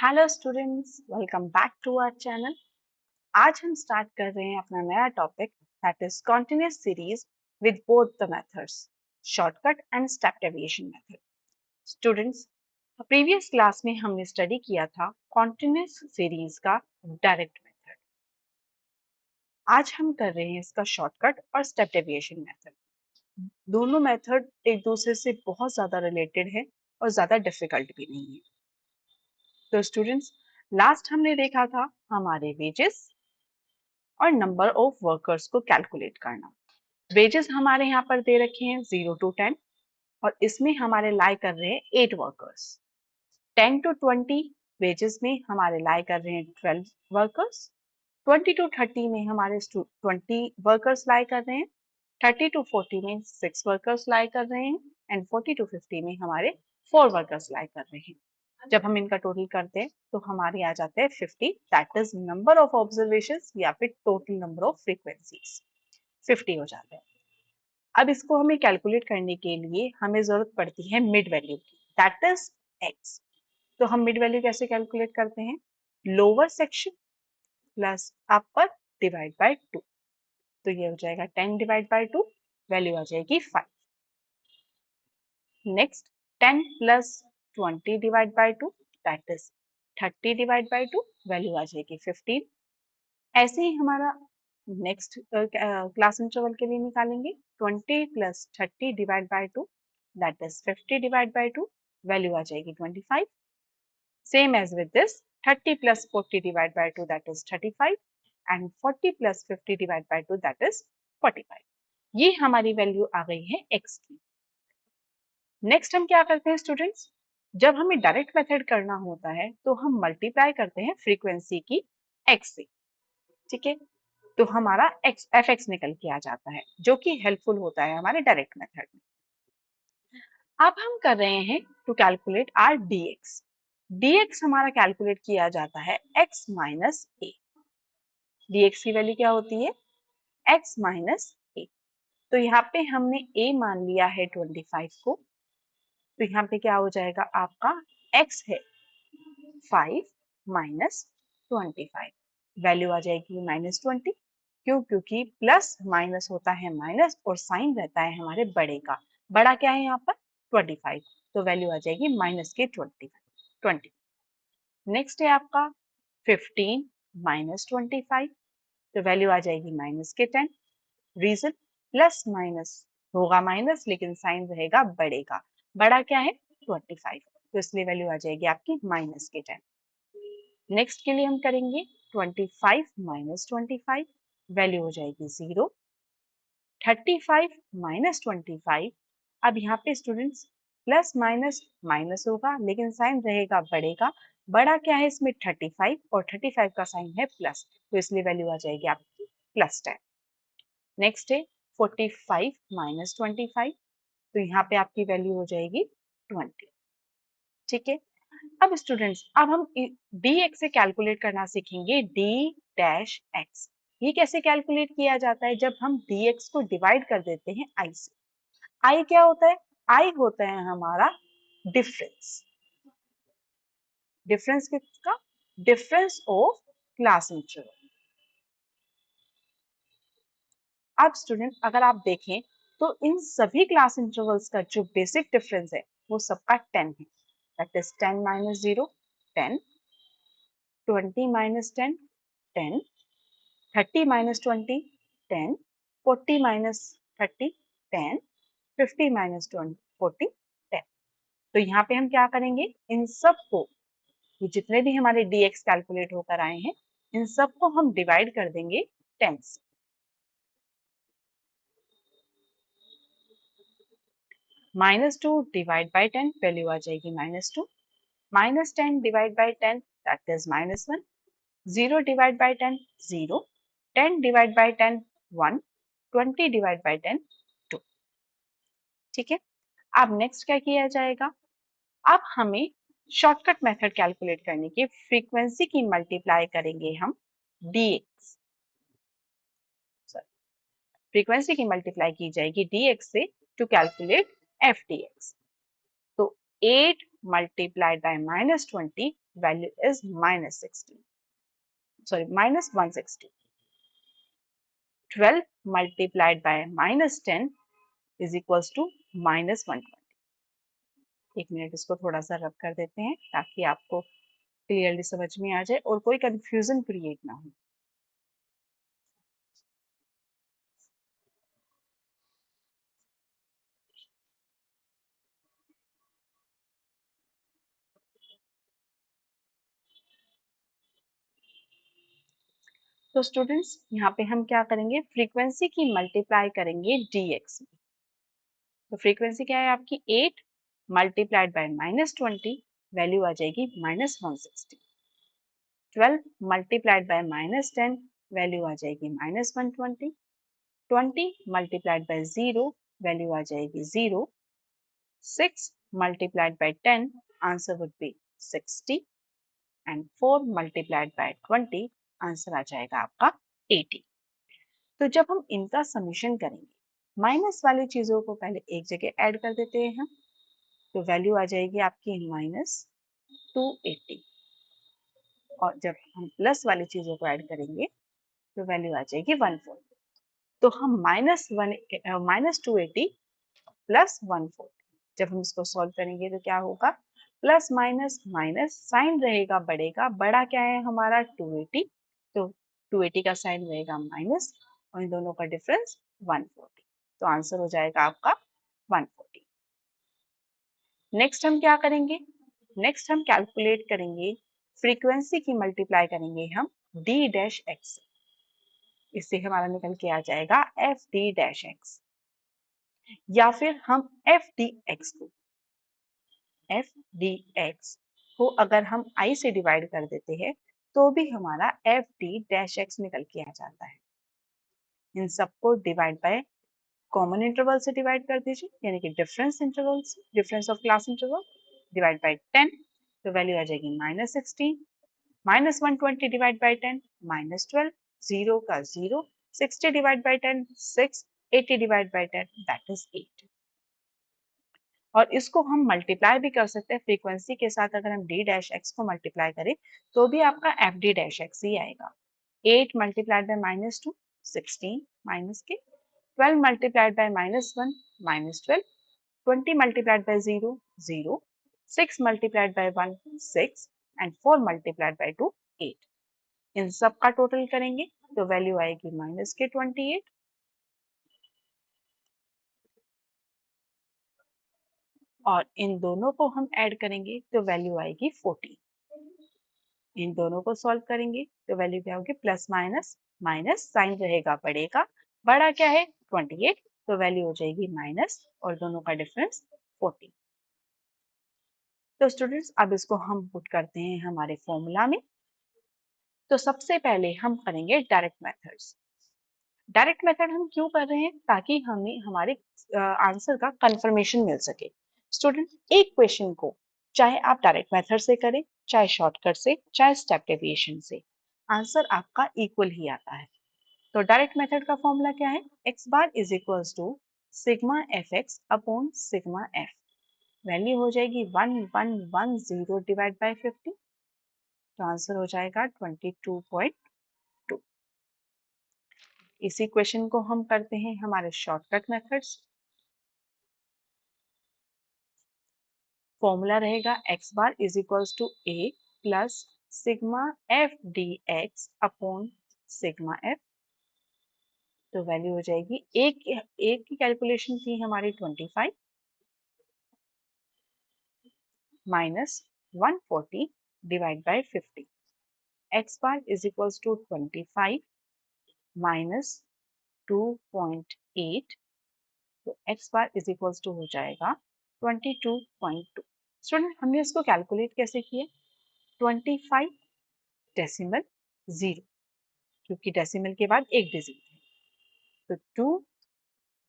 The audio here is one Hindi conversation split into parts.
Hello students, welcome back to our channel. आज हम स्टार्ट कर रहे हैं अपना नया topic that is continuous series with both the methods, shortcut and step deviation method. Students, previous class में हमने स्टडी किया था कॉन्टिन्यूअस सीरीज का डायरेक्ट मेथड। आज हम कर रहे हैं इसका शॉर्टकट और स्टेप डेविएशन मेथड। दोनों मेथड एक दूसरे से बहुत ज्यादा रिलेटेड है और ज्यादा डिफिकल्ट भी नहीं है। तो स्टूडेंट्स, लास्ट हमने देखा था हमारे वेजेस और नंबर ऑफ वर्कर्स को कैलकुलेट करना। वेजेस हमारे यहाँ पर दे रखे हैं 0 to 10 और इसमें हमारे लाई कर रहे हैं 8 वर्कर्स। 10 to 20 वेजेस में हमारे लाई कर रहे हैं 12 वर्कर्स। 20 to 30 में हमारे 20 वर्कर्स लाई कर रहे हैं। 30 to 40 में 6 वर्कर्स लाई कर रहे हैं एंड 40 to 50 में हमारे 4 वर्कर्स लाई कर रहे हैं। जब हम इनका टोटल करते हैं तो हमारे आ जाते हैं 50, that is number of observations या फिर टोटल नंबर ऑफ फ्रीक्वेंसीज 50 हो जाते हैं। अब इसको हमें कैलकुलेट करने के लिए हमें जरूरत पड़ती है मिड वैल्यू की, दैट इज एक्स। तो हम मिड वैल्यू कैसे कैलकुलेट करते हैं? Lower section plus upper divide by 2। तो ये हो जाएगा 10 डिवाइड बाय 2, वैल्यू आ जाएगी 5। Next 10 plus 20 divide by 2, that is 30 divide by 2, value आ जाएगी 15। ऐसे ही हमारा नेक्स्ट क्लास इंटरवल के लिए निकालेंगे 20 plus 30 divide by 2, that is 50 divide by 2, value आ जाएगी 25। Same as with this 30 plus 40 divide by 2, that is 35 and 40 plus 50 divide by 2, that is 45। ये हमारी वैल्यू आ गई है x की। नेक्स्ट हम क्या करते हैं स्टूडेंट्स? जब हमें डायरेक्ट मेथड करना होता है तो हम मल्टीप्लाई करते हैं फ्रीक्वेंसी की x से। ठीक है, तो हमारा एक्स एफ एक्स निकल के आ जाता है, जो कि हेल्पफुल होता है हमारे डायरेक्ट मेथड में। अब हम कर रहे हैं to calculate our dx। dx हमारा कैलकुलेट किया जाता है x माइनस ए। dx की वैल्यू क्या होती है? x minus a. तो यहाँ पे हमने a मान लिया है 25 को, तो यहाँ पे क्या हो जाएगा आपका x है 5 माइनस 25, वैल्यू आ जाएगी -20। क्यों? क्योंकि प्लस माइनस होता है माइनस और साइन रहता है हमारे बड़े का। बड़ा क्या है यहाँ पर? 25, तो वैल्यू आ जाएगी माइनस के 20। नेक्स्ट है आपका 15 माइनस 25, तो वैल्यू आ जाएगी माइनस के 10। रीजन, प्लस माइनस होगा माइनस लेकिन साइन रहेगा बड़े का। बड़ा क्या है? 25, तो इसलिए वैल्यू आ जाएगी आपकी माइनस के 10। नेक्स्ट के लिए हम करेंगे 25 माइनस 25, वैल्यू हो जाएगी 0। 35 माइनस 25, अब यहाँ पे स्टूडेंट्स प्लस माइनस माइनस होगा लेकिन साइन रहेगा बड़े का। बड़ा क्या है इसमें? 35 और 35 का साइन है प्लस, तो इसलिए वैल्यू आ जाएगी आपकी +10। नेक्स्ट है 45 माइनस 25, तो यहाँ पे आपकी वैल्यू हो जाएगी 20। ठीक है, अब स्टूडेंट्स अब हम dx से कैलकुलेट करना सीखेंगे d डैश x। ये कैसे कैलकुलेट किया जाता है? जब हम dx को डिवाइड कर देते हैं i से। i क्या होता है? i होता है हमारा डिफरेंस। डिफरेंस किसका? Difference of class interval. अब स्टूडेंट अगर आप देखें तो इन सभी क्लास इंटरवल्स का जो बेसिक डिफरेंस है वो सबका 10 है, that is 10 minus 0 10, 20 minus 10 10, 30 minus 20 10, 40 minus 30 10, 50 minus 20 40 10। तो यहाँ पे हम क्या करेंगे? इन सब को, ये जितने भी हमारे dx कैलकुलेट होकर आए हैं, इन सब को हम डिवाइड कर देंगे 10 से। -2 डिवाइड बाई 10, वैल्यू आ जाएगी -2। -10 divide by 10, that is -1। 0 divide by 10 0, 10 divide by 10 1, 20 divide by 10 2। ठीक है, अब नेक्स्ट क्या किया जाएगा? अब हमें शॉर्टकट मेथड कैलकुलेट करने की फ्रीक्वेंसी की मल्टीप्लाई करेंगे हम dx, फ्रीक्वेंसी की मल्टीप्लाई की जाएगी dx से टू कैलकुलेट f dx। तो 8 multiplied by minus 20, value is minus 16. Sorry, minus 160. 12 multiplied by minus 10 is equals to minus 120. 1 minute इसको थोड़ा सा रब कर देते हैं ताकि आपको क्लियरली समझ में आ जाए और कोई कंफ्यूजन क्रिएट ना हो। तो स्टूडेंट्स यहाँ पे हम क्या करेंगे, फ्रीक्वेंसी की मल्टीप्लाई करेंगे dx। तो फ्रीक्वेंसी क्या है आपकी 8 मल्टीप्लाइड बाय माइनस 20, वैल्यू आ जाएगी minus 160। 12 multiplied by minus 10, value आ जाएगी माइनस 120। 20 मल्टीप्लाइड बाय 0, वैल्यू आ जाएगी 0। 6 multiplied by 10, answer would be 60, and 4 multiplied by 20, answer आ जाएगा आपका 80। तो जब हम इनका समीशन करेंगे, माइनस वाली चीजों को पहले एक जगह ऐड कर देते हैं हम, तो वैल्यू आ जाएगी आपकी माइनस 280, और जब हम प्लस वाली चीजों को ऐड करेंगे तो वैल्यू आ जाएगी 140। तो हम माइनस 280 प्लस 140, जब हम इसको सॉल्व करेंगे तो क्या होगा, प्लस माइनस माइनस, साइन रहेगा बढ़ेगा, बड़ा क्या है हमारा 280, तो 280 का साइन रहेगा माइनस, और इन दोनों का डिफरेंस 140, तो आंसर हो जाएगा आपका 140। नेक्स्ट हम क्या करेंगे, नेक्स्ट हम कैलकुलेट करेंगे, फ्रीक्वेंसी की मल्टीप्लाई करेंगे हम d डैश एक्स, इससे हमारा निकल के आ जाएगा एफ डी डैश एक्स, या फिर हम एफ डी एक्स को अगर हम i से डिवाइड कर देते हैं तो भी हमारा एफ डी डैश एक्स निकल के आ जाता है। इन सबको डिवाइड बाय कॉमन इंटरवल से डिवाइड कर दीजिए, यानी कि डिफरेंस इंटरवल से, difference of class interval, divide by 10, तो वैल्यू आ जाएगी minus 16। Minus 120 divide by 10 minus 12, 0 का 0, 60 divide by 10 6, 80 divide by 10 that is 8। और इसको हम मल्टीप्लाई भी कर सकते हैं फ्रीक्वेंसी के साथ, अगर हम डी डैश एक्स को मल्टीप्लाई करें तो भी आपका एफ डी डैश एक्स ही आएगा। 8 मल्टीप्लाइड बाय माइनस 2, 16 माइनस के, 12 multiplied by minus 1, minus 12, 20 multiplied by 0, 0, 6 multiplied by 1, 6, and 4 multiplied by 2, 8। इन सब का टोटल करेंगे तो वैल्यू आएगी माइनस के 28, और इन दोनों को हम ऐड करेंगे तो वैल्यू आएगी 40। इन दोनों को सॉल्व करेंगे तो वैल्यू क्या होगी, प्लस माइनस माइनस, साइन रहेगा बढ़ेगा, बड़ा क्या है 28, तो वैल्यू हो जाएगी माइनस, और दोनों का डिफरेंस 40। तो स्टूडेंट्स अब इसको हम पुट करते हैं हमारे फॉर्मूला में। तो सबसे पहले हम करेंगे डायरेक्ट मेथड्स। डायरेक्ट मेथड हम क्यों कर रहे हैं, ताकि हमें हमारे आंसर का कंफर्मेशन मिल सके। स्टूडेंट एक क्वेश्चन को चाहे आप डायरेक्ट मेथड से करें, चाहे शॉर्टकट से, चाहे स्टेप डेविएशन से, आंसर आपका इक्वल ही आता है। तो डायरेक्ट मेथड का फॉर्मूला क्या है, x bar is equals to sigma F x upon sigma F, value हो जाएगी 1110 डिवाइड बाय 50, तो आंसर हो जाएगा 22.2। इसी क्वेश्चन को हम करते हैं हमारे शॉर्टकट मेथड्स। फॉर्मूला रहेगा x bar is equals to a plus sigma F d x upon sigma f, तो वैल्यू हो जाएगी एक की कैलकुलेशन थी हमारी 25 minus 140 divide by 50। X bar is equals to 25 minus 2.8, तो x bar is equals to हो जाएगा 22.2। स्टूडेंट हमने इसको कैलकुलेट कैसे किया, 25 डेसिमल 0, क्योंकि डेसिमल के बाद एक डिजिट है, तो 2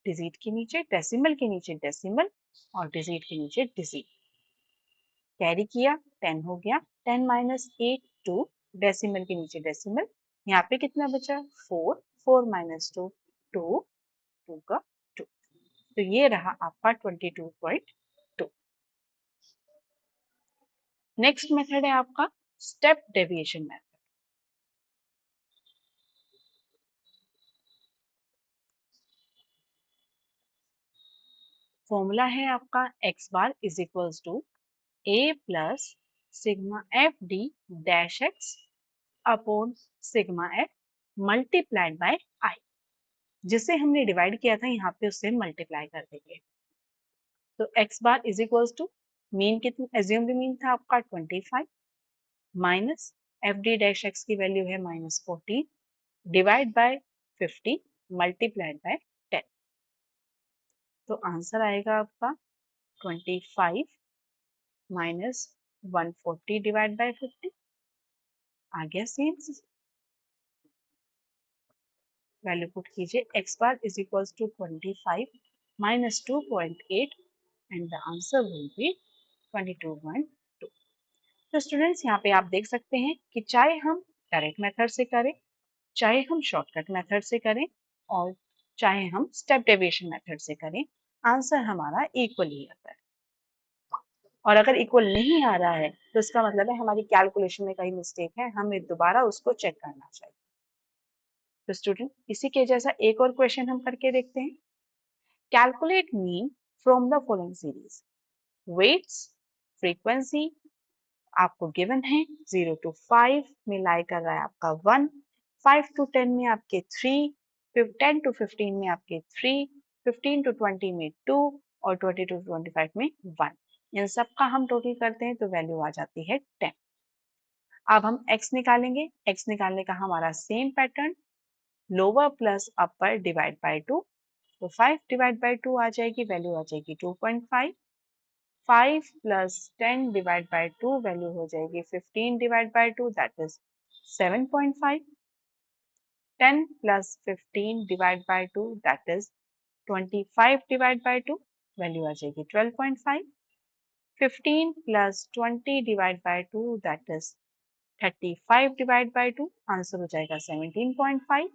डिजिट के नीचे डेसिमल के नीचे डेसिमल, और डिजिट के नीचे डिजिट, कैरी किया 10 हो गया, 10 माइनस 8 2, डेसिमल के नीचे डेसिमल, यहाँ पे कितना बचा 4, 4 माइनस 2 2, 2 का 2, तो ये रहा आपका 22.2। नेक्स्ट मेथड है आपका स्टेप डेविएशन मेथड। फॉर्मूला है आपका x bar is equals to a plus sigma F D dash X upon sigma F multiplied by I, जिसे हमने डिवाइड किया था यहाँ पे उससे मल्टीप्लाई कर देंगे। तो x bar is equals to mean कितनी एज्यूम्ड मीन था आपका 25 minus f D dash x की वैल्यू है -14 डिवाइड बाय 50 मल्टीप्लाइड बाय 10। तो आंसर आएगा आपका 25 माइनस 140 डिवाइड बाय 50। आ गया सेम वैल्यू पुट कीजिए। x bar is equals to 25 minus 2.8 and the answer will be 22.2। तो स्टूडेंट्स यहाँ पे आप देख सकते हैं कि चाहे हम डायरेक्ट मेथड से करें, चाहे हम शॉर्टकट मेथड से करें और चाहे हम स्टेप डेविएशन मेथड से करें, आंसर हमारा इक्वल ही आता है। और अगर इक्वल नहीं आ रहा है तो इसका मतलब है हमारी कैलकुलेशन में कहीं मिस्टेक है, हमें दोबारा उसको चेक करना चाहिए। तो स्टूडेंट इसी के जैसा एक और क्वेश्चन हम करके देखते हैं। Calculate mean from the following series. Weights frequency आपको गिवन है 0 to 5 में लाई कर रहा है आपका 1, 5 to 10 में आपके 3, 10 to 15 में आपके 3, 15 to 20 में 2 और 20 to 25 में 1। इन सब का हम टोटल करते हैं तो वैल्यू आ जाती है 10। अब हम x निकालेंगे। x निकालने का हमारा same pattern, lower plus upper divide by 2। तो 5 डिवाइड बाय 2 आ जाएगी, वैल्यू आ जाएगी 2.5। 5 प्लस 10 डिवाइड बाय 2 वैल्यू हो जाएगी 15 divide by 2 that is 7.5। 10 plus 15 divide by 2 that is 25 divide by 2 value आ जाएगी 12.5। 15 plus 20 divide by 2 that is 35 divide by 2 answer हो जाएगा 17.5।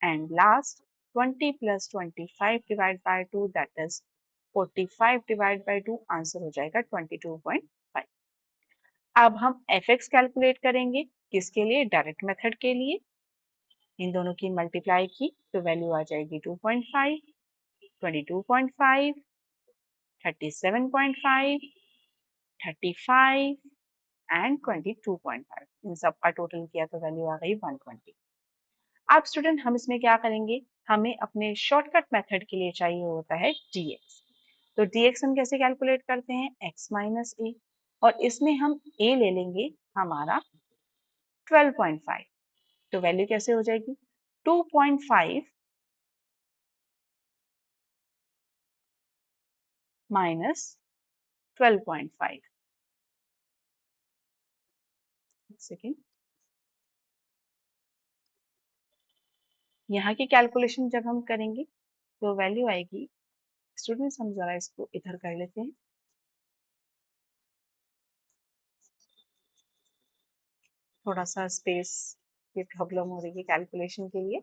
And last 20 plus 25 divide by 2 that is 45 divide by 2 answer हो जाएगा 22.5। अब हम fx कैलकुलेट करेंगे, किसके लिए? डायरेक्ट मेथड के लिए। इन दोनों की मल्टीप्लाई की तो वैल्यू आ जाएगी 2.5, 22.5, 37.5, 35 एंड 22.5। इन सब का टोटल किया तो वैल्यू आ गई 120। अब स्टूडेंट हम इसमें क्या करेंगे, हमें अपने शॉर्टकट मेथड के लिए चाहिए होता है dx। तो dx हम कैसे कैलकुलेट करते हैं? x माइनस ए, और इसमें हम a ले लेंगे हमारा 12.5। तो वैल्यू कैसे हो जाएगी? 2.5 माइनस 12.5। सेकेंड, यहाँ की कैलकुलेशन जब हम करेंगे तो वैल्यू आएगी, स्टूडेंट्स हम जरा इसको इधर कर लेते हैं, थोड़ा सा स्पेस की प्रॉब्लम हो रही है कैलकुलेशन के लिए।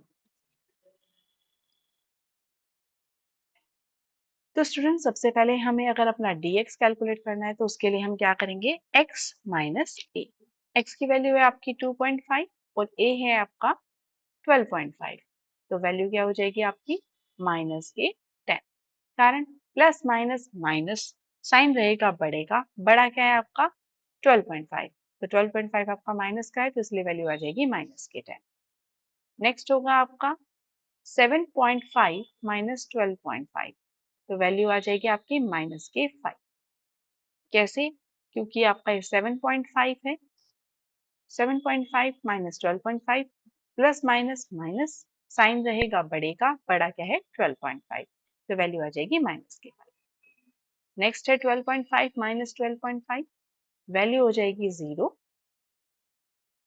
तो स्टूडेंट सबसे पहले हमें अगर अपना dx कैलकुलेट करना है तो उसके लिए हम क्या करेंगे? x माइनस ए। x की वैल्यू है आपकी 2.5 और a है आपका 12.5। तो वैल्यू क्या हो जाएगी आपकी? माइनस के 10। कारण प्लस माइनस माइनस साइन रहेगा बढ़ेगा, बड़ा क्या है आपका? 12.5। तो 12.5 आपका माइनस का है तो इसलिए वैल्यू आ जाएगी माइनस के 10। नेक्स्ट होगा आपका 7.5 माइनस 12.5। तो वैल्यू आ जाएगी आपकी माइनस के 5। कैसे? क्योंकि आपका ये 7.5 है, 7.5 minus 12.5 plus minus minus sign रहेगा बढ़ेगा, बड़ा क्या है? 12.5। तो वैल्यू आ जाएगी माइनस के 5। नेक्स्ट है 12.5 माइनस 12.5, वैल्यू हो जाएगी 0।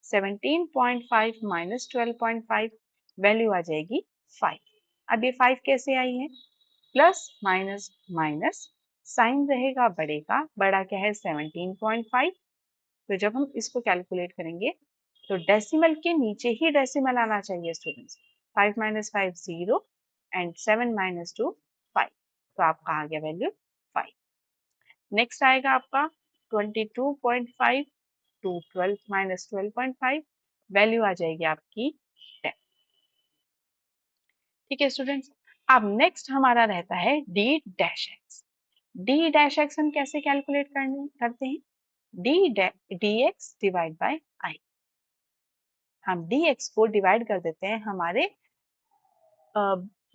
17.5 माइनस 12.5 वैल्यू आ जाएगी 5। अब ये 5 कैसे आई है? प्लस माइनस माइनस साइन रहेगा बढ़ेगा, बड़ा क्या है? 17.5। तो जब हम इसको कैलकुलेट करेंगे तो डेसिमल के नीचे ही डेसिमल आना चाहिए स्टूडेंट्स। 5 minus 5 0 and 7 minus 2 5। तो आपका आ गया वैल्यू 5। नेक्स्ट आएगा आपका 22.5 टू 12 माइनस 12.5, वैल्यू आ जाएगी आपकी 10। ठीक है स्टूडेंट्स, अब नेक्स्ट हमारा रहता है D dash x. D dash x हम कैसे कैलकुलेट करते हैं? डी एक्स डिवाइड बाय आई। हम डी एक्स को डिवाइड कर देते हैं हमारे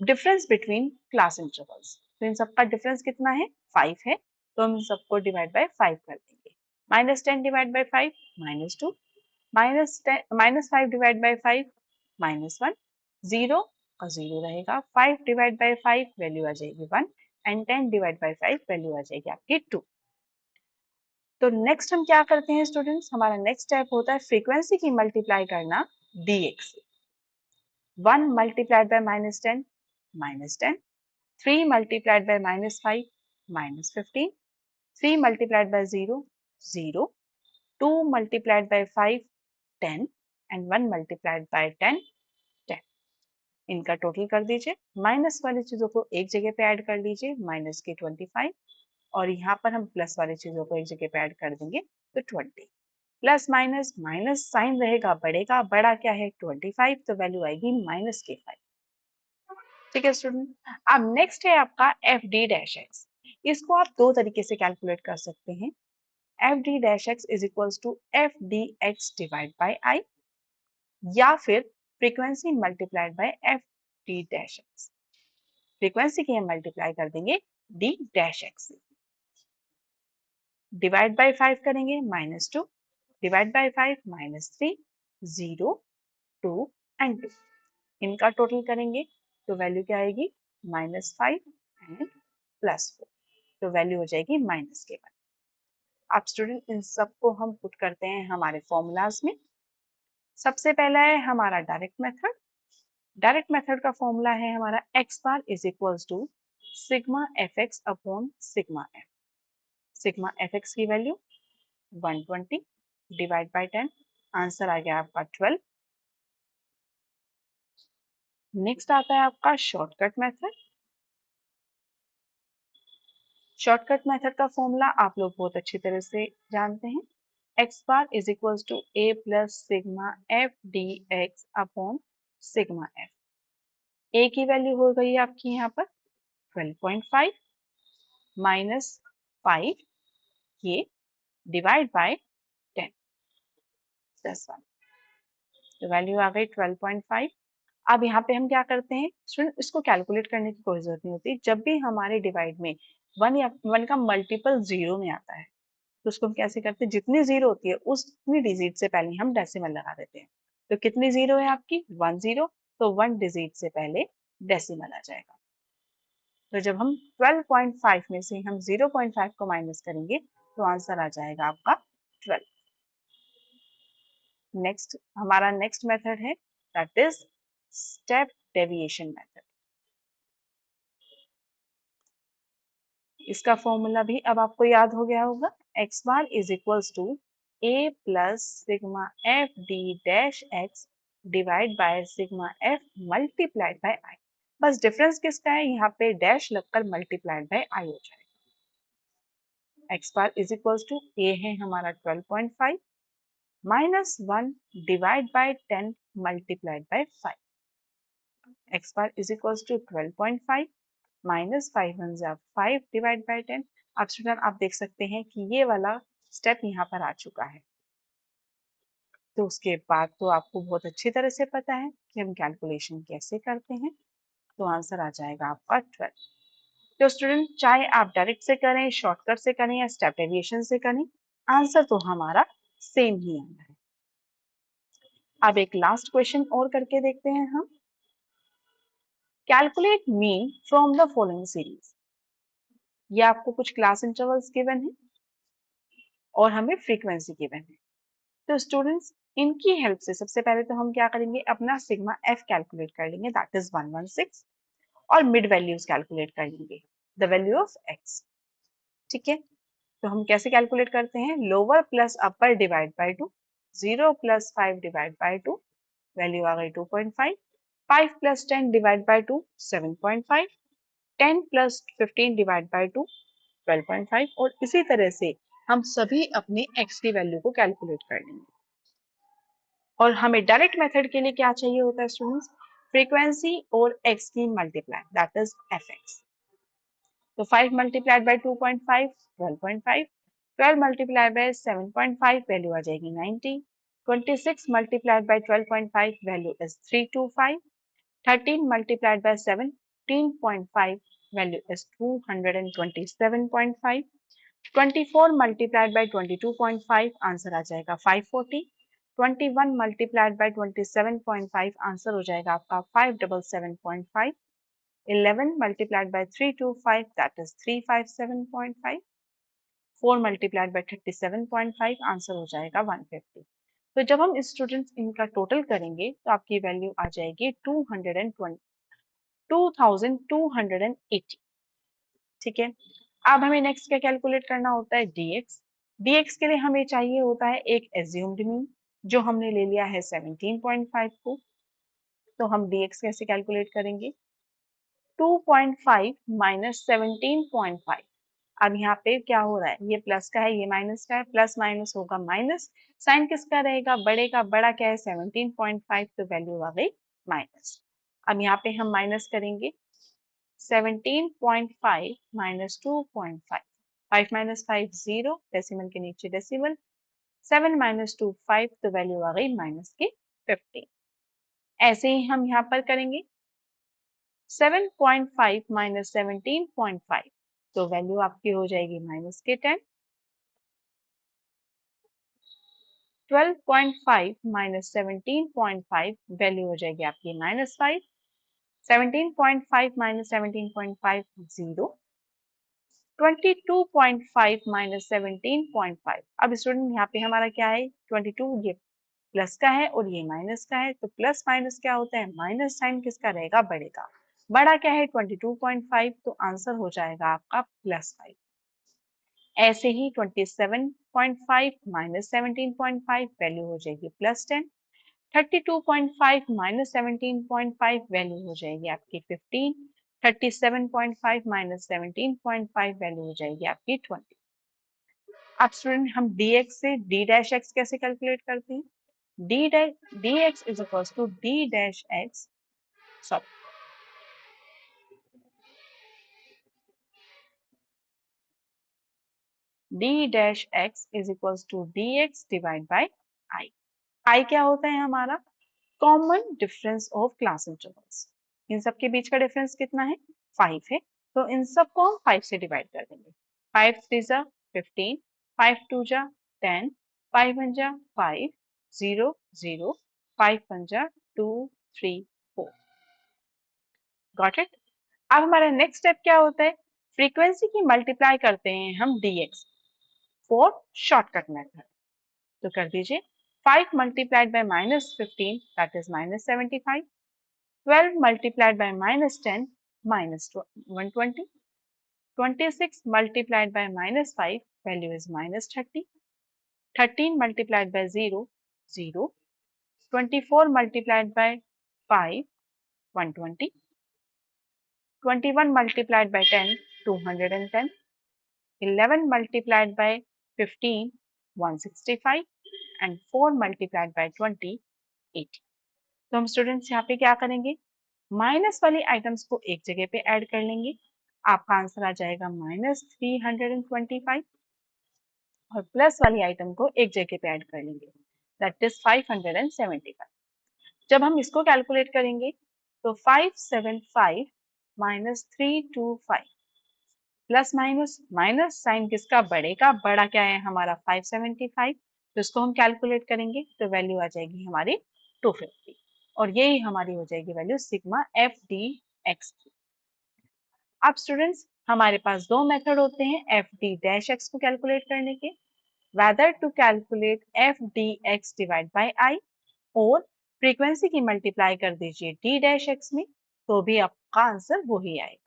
डिफरेंस बिटवीन क्लास इंटरवल्स। तो इन सबका डिफरेंस कितना है? 5 है, तो हम सबको डिवाइड बाय 5 कर देंगे। -10 डिवाइड बाय 5 -2, -5 डिवाइड बाय 5 -1, 0 और 0 रहेगा। 5 डिवाइड बाय 5 वैल्यू आ जाएगी 1 एंड 10 डिवाइड बाय 5 वैल्यू आ जाएगी आपकी 2। तो नेक्स्ट हम क्या करते हैं स्टूडेंट्स? हमारा नेक्स्ट स्टेप होता है फ्रीक्वेंसी की मल्टीप्लाई करना dx से। 1 multiplied by -10, -10, 3 multiplied by -5, -15, 3 multiplied by 0, 0, 2 multiplied by 5, 10 and 1 multiplied by 10, 10। इनका टोटल कर दीजिए, माइनस वाली चीजों को एक जगह पे ऐड कर लीजिए, माइनस के 25, और यहाँ पर हम प्लस वाली चीजों को एक जगह पे ऐड कर देंगे तो 20। प्लस माइनस माइनस साइन रहेगा, बढ़ेगा, बड़ा क्या है 25, तो वैल्यू आएगी माइनस के 5। ठीक है स्टूडेंट, अब नेक्स्ट है आपका एफ डी डैश एक्स। इसको आप दो तरीके से कैलकुलेट कर सकते हैं। F D dash x is equals to f d x divide by i, या फिर frequency multiplied by f D dash x. Frequency की हम मल्टीप्लाई कर देंगे डी डैश एक्स से। डिवाइड बाय 5 करेंगे -2, डिवाइड बाय 5 -3, 0, 2 एंड 2। इनका टोटल करेंगे तो वैल्यू क्या आएगी? -5 एंड +4, तो वैल्यू हो जाएगी माइनस के 1। अब स्टूडेंट इन सबको हम पुट करते हैं हमारे फॉर्मूलाज में। सबसे पहला है हमारा डायरेक्ट मेथड। डायरेक्ट मेथड का फॉर्मूला है हमारा x bar is equals to sigma F x upon sigma f. Sigma F x की वैल्यू 120 डिवाइड बाय 10, आंसर आ गया आपका 12। नेक्स्ट आता है आपका शॉर्टकट मेथड। शॉर्टकट मेथड का फॉर्मूला आप लोग बहुत अच्छी तरह से जानते हैं। x bar is equals to a plus sigma F d x upon sigma f. a की वैल्यू हो गई आपकी यहाँ पर 12.5 माइनस 5, ये डिवाइड बाय 10 प्लस 1, तो वैल्यू आ गई 12.5। अब यहाँ पे हम क्या करते हैं स्टूडेंट, इसको कैलकुलेट करने की कोई जरूरत नहीं होती। जब भी हमारे डिवाइड में 1 या 1 का मल्टीपल 0 में आता है तो उसको हम कैसे करते हैं? जितनी 0 होती है उतनी डिजिट से पहले हम डेसिमल लगा देते हैं। तो कितनी 0 है आपकी? 1 0, तो 1 डिजिट से पहले डेसिमल आ जाएगा। तो जब हम 12.5 में से हम 0.5 को माइनस करेंगे तो आंसर आ जाएगा आपका 12। नेक्स्ट हमारा नेक्स्ट मेथड है that is step deviation method. इसका फॉर्मूला भी अब आपको याद हो गया होगा। x bar is equals to a plus sigma F D dash X divide by sigma F multiplied by I. बस डिफरेंस किसका है? यहाँ पे डैश लगकर मल्टीप्लाइड बाय आई हो जाएगा। x bar is equals to a है हमारा 12.5 minus 1 divide by 10 multiplied by 5। x bar is equals to 12.5 minus 5 1 जा 5 डिवाइड बाय 10। अब स्टूडेंट आप देख सकते हैं कि ये वाला स्टेप यहाँ पर आ चुका है। तो उसके बाद तो आपको बहुत अच्छी तरह से पता है कि हम कैलकुलेशन कैसे करते हैं, तो आंसर आ जाएगा आपका 12। तो स्टूडेंट चाहे आप डायरेक्ट से करें, शॉर्टकट से करें या स्टेप डेविएशन से करें, आंसर तो हमारा सेम ही आना है। अब एक लास्ट क्वेश्चन और करके देखते हैं हम। Calculate mean from the following series. ये आपको कुछ क्लास इंटरवल्स गिवन है और हमें फ्रीक्वेंसी गिवन है। तो स्टूडेंट्स इनकी हेल्प से सबसे पहले तो हम क्या करेंगे, अपना सिग्मा एफ कैलकुलेट कर लेंगे, दैट इज 116, और मिड वैल्यूज कैलकुलेट कर लेंगे, द वैल्यू ऑफ एक्स। ठीक है, तो हम कैसे कैलकुलेट करते हैं? Lower plus upper divide by 2, 0 plus 5 divide by 2, value आ गई 2.5, 5 plus 10 divide by 2 7.5, 10 plus 15 divide by 2 12.5, और इसी तरह से हम सभी अपने x की वैल्यू को कैलकुलेट कर लेंगे। और हमें डायरेक्ट मेथड के लिए क्या चाहिए होता है स्टूडेंट्स? फ्रीक्वेंसी और x की मल्टीप्लाई, दैट इज fx। तो 5 multiplied by 2.5 12.5, 12 multiplied by 7.5 value आ जाएगी 90, 26 multiplied by 12.5 value is 325, 13 multiplied by 17.5 value is 227.5, 24 multiplied by 22.5 answer आ जाएगा 540, 21 multiplied by 27.5 आंसर हो जाएगा आपका 577.5, 11 multiplied by 325 that is 357.5, 4 multiplied by 37.5 answer हो जाएगा 150। तो जब हम स्टूडेंट्स इनका टोटल करेंगे तो आपकी वैल्यू आ जाएगी 2280। ठीक है, अब हमें नेक्स्ट क्या कैलकुलेट करना होता है? dx। dx के लिए हमें चाहिए होता है एक एज्यूम्ड मीन, जो हमने ले लिया है 17.5 को। तो हम dx कैसे कैलकुलेट करेंगे? 2.5 माइनस 17.5। अब यहाँ पे क्या हो रहा है? ये प्लस का है, ये माइनस का है, प्लस माइनस होगा माइनस, साइन किसका रहेगा? बड़े का। बड़ा क्या है? 17.5, तो वैल्यू आ गई माइनस। अब यहाँ पे हम माइनस करेंगे 17.5 माइनस 2.5, 5 माइनस 5 0, डेसिमल के नीचे डेसिमल, 7 माइनस 2 5, तो वैल्यू आ गई माइनस की 15। ऐसे ही हम यहाँ पर करेंगे 7.5 माइनस 17.5, तो वैल्यू आपकी हो जाएगी माइनस के 10। 12.5 माइनस 17.5 वैल्यू हो जाएगी आपकी माइनस 5। 17.5 माइनस 17.5 0। 22.5 माइनस 17.5। अब स्टूडेंट यहाँ पे हमारा क्या है? 22 ये प्लस का है और ये माइनस का है, तो प्लस माइनस क्या होता है? माइनस साइन किसका रहेगा? बड़े का। बड़ा क्या है? 22.5, तो आंसर हो जाएगा आपका +5। ऐसे ही 27.5 माइनस 17.5 वैल्यू हो जाएगी +10। 32.5 माइनस 17.5 वैल्यू हो जाएगी आपकी 15। 37.5 माइनस 17.5 वैल्यू हो जाएगी आपकी 20। अब स्टूडेंट हम dx से d डैश x कैसे कैलकुलेट करते हैं? dx is equals to d dash x, sorry, d dash x is equals to dx divide by i। i क्या होता है हमारा? Common difference of class intervals. इन सब के बीच का डिफरेंस कितना है? 5 है, तो इन सबको हम 5 से डिवाइड कर देंगे। 5 3 जा 15, 5 2 जा 10, 5 1 जा 5, 0 0, 5 1 जा 2 3 4। Got it? अब हमारा नेक्स्ट स्टेप क्या होता है? फ्रीक्वेंसी की मल्टीप्लाई करते हैं हम dx फॉर शॉर्टकट मेथड। तो कर दीजिए 5 multiplied bye -15 that is -75, 12 multiplied by -10 -120, 26 multiplied by -5 value is -30, 13 multiplied by 0 0, 24 multiplied by 5 120, 21 multiplied by 10 210, 11 multiplied by 15 165 and 4 multiplied by 20 80। तो हम स्टूडेंट्स यहाँ पे क्या करेंगे? माइनस वाली आइटम्स को एक जगह पे ऐड कर लेंगे, आपका आंसर आ जाएगा -325, और प्लस वाली आइटम को एक जगह पे ऐड कर लेंगे, दैट इज 575। जब हम इसको कैलकुलेट करेंगे तो 575 minus 325, plus minus minus sign किसका? बड़े का। बड़ा क्या है हमारा? 575, तो इसको हम कैलकुलेट करेंगे तो वैल्यू आ जाएगी हमारी 250, और यही हमारी हो जाएगी value sigma F d x की। अब स्टूडेंट्स हमारे पास दो मेथड होते हैं एफ डी डैश एक्स को कैलकुलेट करने के, whether to calculate f d x divide by i, और फ्रीक्वेंसी की मल्टीप्लाई कर दीजिए डी डैश एक्स में, तो भी आपका आंसर वही आएगा।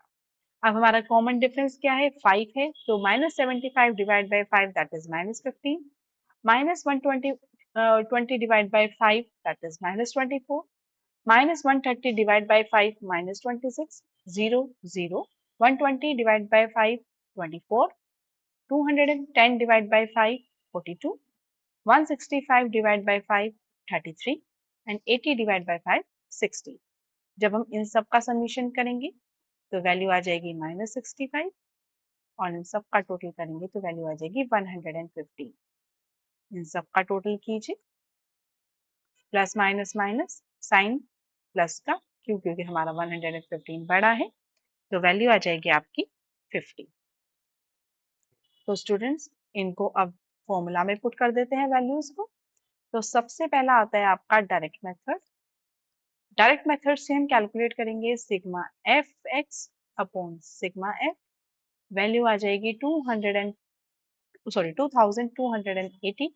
अब हमारा कॉमन डिफरेंस क्या है? 5 है, तो -75 divide by 5 that is -15, -120 20 divide by 5 that is -24, -130 divided by 5 -26, 0 0, 120 divided by 5 24, 210 divide by 5 42, 165 divide by 5 33 and 80 divide by 5 60। जब हम इन सब का समीशन करेंगे तो वैल्यू आ जाएगी -65 और इन सब का टोटल करेंगे तो वैल्यू आ जाएगी 115। इन सब का टोटल कीजिए, plus minus minus sign plus का, क्योंकि हमारा 115 बड़ा है तो वैल्यू आ जाएगी आपकी 50। तो स्टूडेंट्स इनको अब फॉर्मूला में पुट कर देते हैं वैल्यूज को। तो सबसे पहला आता है आपका डायरेक्ट मेथड। डायरेक्ट मेथड से हम कैलकुलेट करेंगे sigma F x upon sigma F. Value आ जाएगी 2280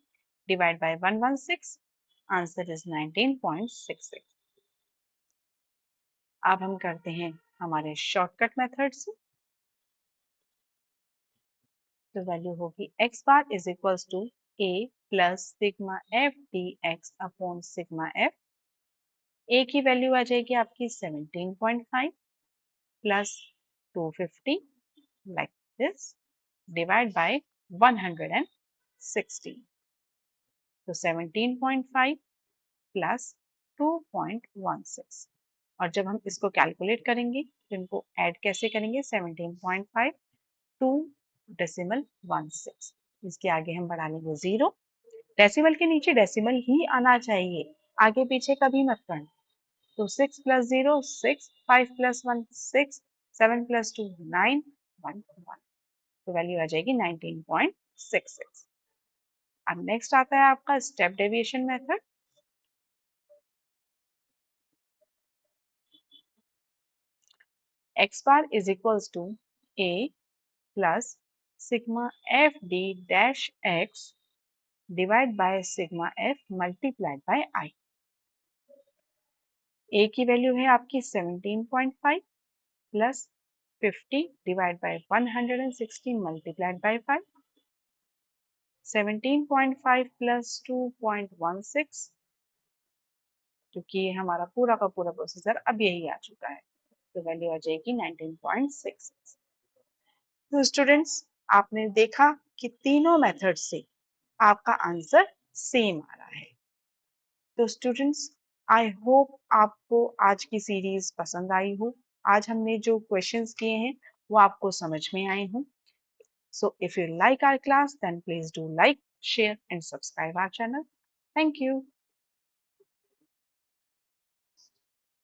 डिवाइड बाय 116। Answer is 19.66। अब हम करते हैं हमारे शॉर्टकट मेथड से। तो वैल्यू होगी x bar is equals to a plus sigma F d x upon sigma f. a की वैल्यू आ जाएगी आपकी 17.5 plus 250 like this divide by 160। तो 17.5 प्लस 2.16। और जब हम इसको कैलकुलेट करेंगे तो इनको ऐड कैसे करेंगे, 17.5 2 डेसिमल 16, इसके आगे हम बढ़ा लेंगे 0। डेसिमल के नीचे डेसिमल ही आना चाहिए, आगे पीछे कभी मत करना। तो 6 प्लस 0 6, 5 प्लस 1 6, 7 प्लस 2 9, 1 1। तो वैल्यू आ जाएगी 19.66। अब नेक्स्ट आता है आपका step deviation method. x bar is equals to a plus sigma f d dash x divide by sigma F multiplied by I. a की वैल्यू है आपकी 17.5 plus 50 divide by 160 multiplied by 5। 17.5 plus 2.16, क्योंकि ये हमारा पूरा का पूरा प्रोसीजर अब यही आ चुका है तो वैल्यू आ जाएगी 19.66। तो स्टूडेंट्स आपने देखा कि तीनों मेथड से आपका आंसर सेम आ रहा है। तो स्टूडेंट्स आई होप आपको आज की सीरीज पसंद आई हो। आज हमने जो क्वेश्चंस किए हैं वो आपको समझ में आए हों। So if you like our class then please do like, share and subscribe our channel. Thank you.